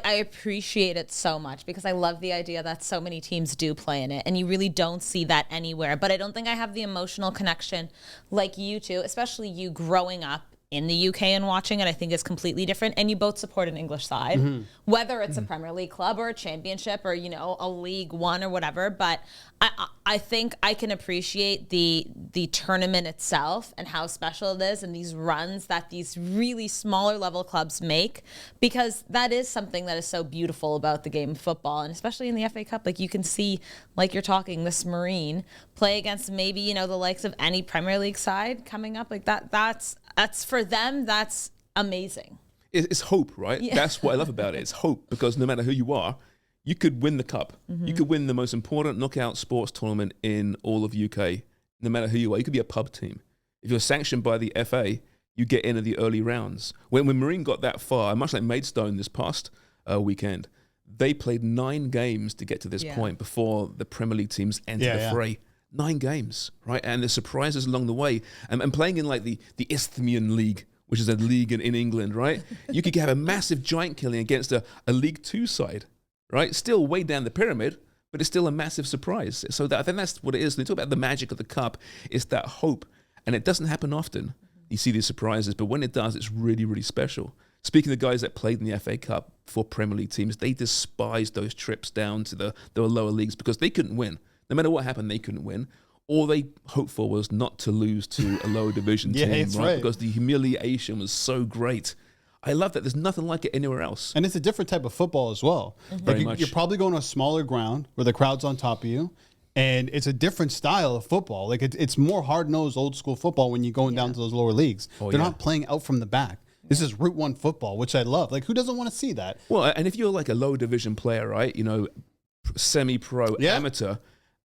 I appreciate it so much because I love the idea that so many teams do play in it, and you really don't see that anywhere. But I don't think I have the emotional connection like you two, especially you growing up in the UK and watching it. I think is completely different. And you both support an English side, whether it's a Premier League club or a championship or, a League One or whatever. But I think I can appreciate the tournament itself and how special it is and these runs that these really smaller level clubs make, because that is something that is so beautiful about the game of football. And especially in the FA Cup, like you can see, like you're talking, this Marine play against maybe, the likes of any Premier League side coming up like that. That's for them, that's amazing. It's hope, right? Yeah. That's what I love about it. It's hope, because no matter who you are, you could win the cup. Mm-hmm. You could win the most important knockout sports tournament in all of UK, no matter who you are. You could be a pub team. If you're sanctioned by the FA, you get into the early rounds. When Marine got that far, much like Maidstone this past weekend, they played 9 games to get to this point before the Premier League teams entered the fray. 9 games, right? And the surprises along the way. And playing in like the Isthmian League, which is a league in England, right? You could have a massive giant killing against a League 2 side, right? Still way down the pyramid, but it's still a massive surprise. So I think that's what it is. When you talk about the magic of the cup, it's that hope. And it doesn't happen often. You see these surprises, but when it does, it's really, really special. Speaking of guys that played in the FA Cup for Premier League teams, they despised those trips down to the lower leagues because they couldn't win. No matter what happened, they couldn't win. All they hoped for was not to lose to a lower division team, right? Because the humiliation was so great. I love that. There's nothing like it anywhere else. And it's a different type of football as well. Mm-hmm. Very much. You're probably going to a smaller ground where the crowd's on top of you, and it's a different style of football. Like it's more hard-nosed, old-school football when you're going down to those lower leagues. They're not playing out from the back. This is Route 1 football, which I love. Like, who doesn't want to see that? Well, and if you're like a low division player, right, semi-pro, amateur,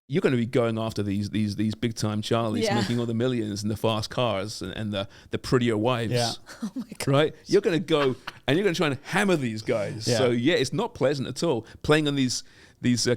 you're going to be going after these big time Charlies making all the millions and the fast cars and the prettier wives. Yeah. Oh my God. Right? You're going to go and you're going to try and hammer these guys. Yeah. So it's not pleasant at all playing on these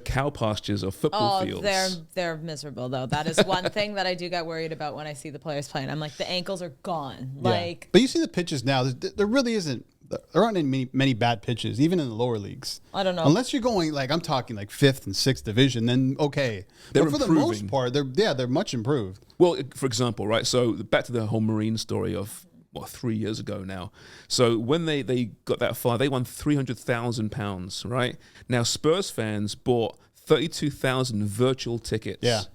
cow pastures or football fields. They're miserable though. That is one thing that I do get worried about when I see the players playing. I'm like, the ankles are gone. Like, but you see the pitches now. There really isn't. There aren't many bad pitches, even in the lower leagues. I don't know. Unless you're going, like, I'm talking like 5th and 6th division, then okay. But for the most part, they're much improved. Well, for example, right, so back to the whole Marine story of, 3 years ago now. So when they got that far, they won £300,000, right? Now, Spurs fans bought 32,000 virtual tickets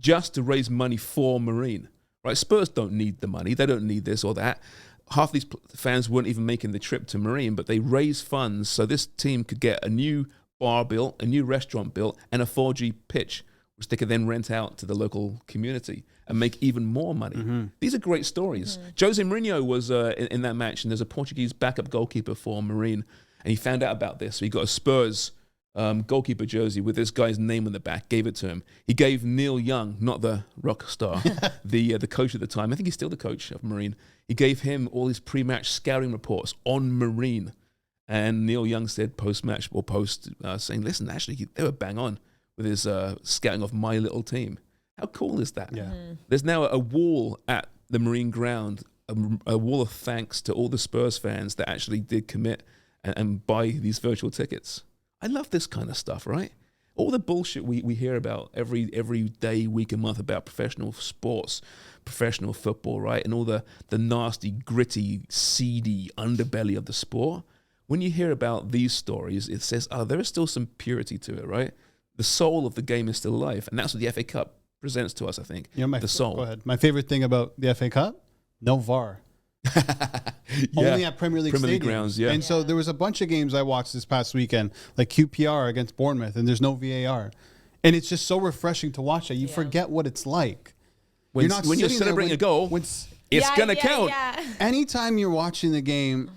just to raise money for Marine, right? Spurs don't need the money. They don't need this or that. Half these fans weren't even making the trip to Marine, but they raised funds so this team could get a new bar built, a new restaurant built, and a 4G pitch, which they could then rent out to the local community and make even more money. Mm-hmm. These are great stories. Mm-hmm. Jose Mourinho was in that match, and there's a Portuguese backup goalkeeper for Marine, and he found out about this. So he got a Spurs goalkeeper jersey with this guy's name on the back, gave it to him. He gave Neil Young, not the rock star, the coach at the time, I think he's still the coach of Marine, he gave him all his pre-match scouting reports on Marine. And Neil Young said post-match or saying, listen, actually, they were bang on with his scouting of my little team. How cool is that? Yeah. Mm-hmm. There's now a wall at the Marine ground, a wall of thanks to all the Spurs fans that actually did commit and buy these virtual tickets. I love this kind of stuff, right? All the bullshit we hear about every day, week and month about professional sports, professional football, right? And all the nasty, gritty, seedy underbelly of the sport. When you hear about these stories, it says, there is still some purity to it, right? The soul of the game is still alive. And that's what the FA Cup presents to us, I think. The soul. Go ahead. My favorite thing about the FA Cup, no VAR. Only at Premier League grounds, And so there was a bunch of games I watched this past weekend, like QPR against Bournemouth, and there's no VAR. And it's just so refreshing to watch that. You forget what it's like. When you're celebrating a goal, it's going to count. Yeah. Anytime you're watching the game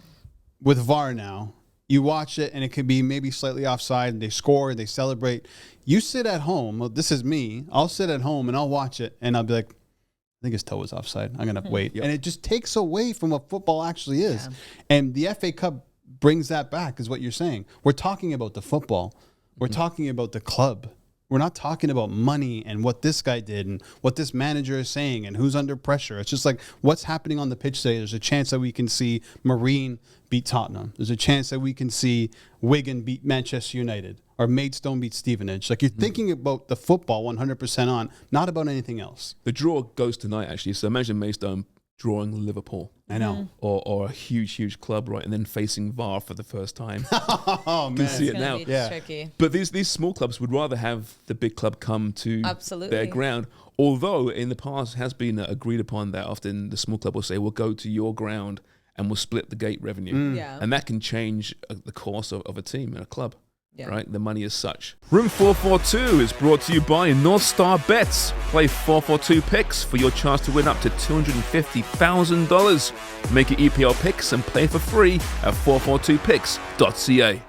with VAR now, you watch it and it could be maybe slightly offside and they score, they celebrate. You sit at home. Well, this is me. I'll sit at home and I'll watch it and I'll be like, I think his toe was offside. I'm going to wait. Yep. And it just takes away from what football actually is. Yeah. And the FA Cup brings that back, is what you're saying. We're talking about the football. We're talking about the club. We're not talking about money and what this guy did and what this manager is saying and who's under pressure. It's just like what's happening on the pitch today. There's a chance that we can see Marine beat Tottenham. There's a chance that we can see Wigan beat Manchester United or Maidstone beat Stevenage. Like you're thinking about the football 100% on, not about anything else. The draw goes tonight, actually. So imagine Maidstone drawing Liverpool. I know. Or a huge club, right? And then facing VAR for the first time. Oh, You man. can see It's it gonna now. be Yeah. tricky. But these small clubs would rather have the big club come to Absolutely. their ground. Although in the past has been agreed upon that often the small club will say, we'll go to your ground and we'll split the gate revenue. Yeah. And that can change the course of a team and a club. Yeah. Right? The money is such. Room 442 is brought to you by North Star Bets. Play 442 picks for your chance to win up to $250,000. Make your EPL picks and play for free at 442picks.ca.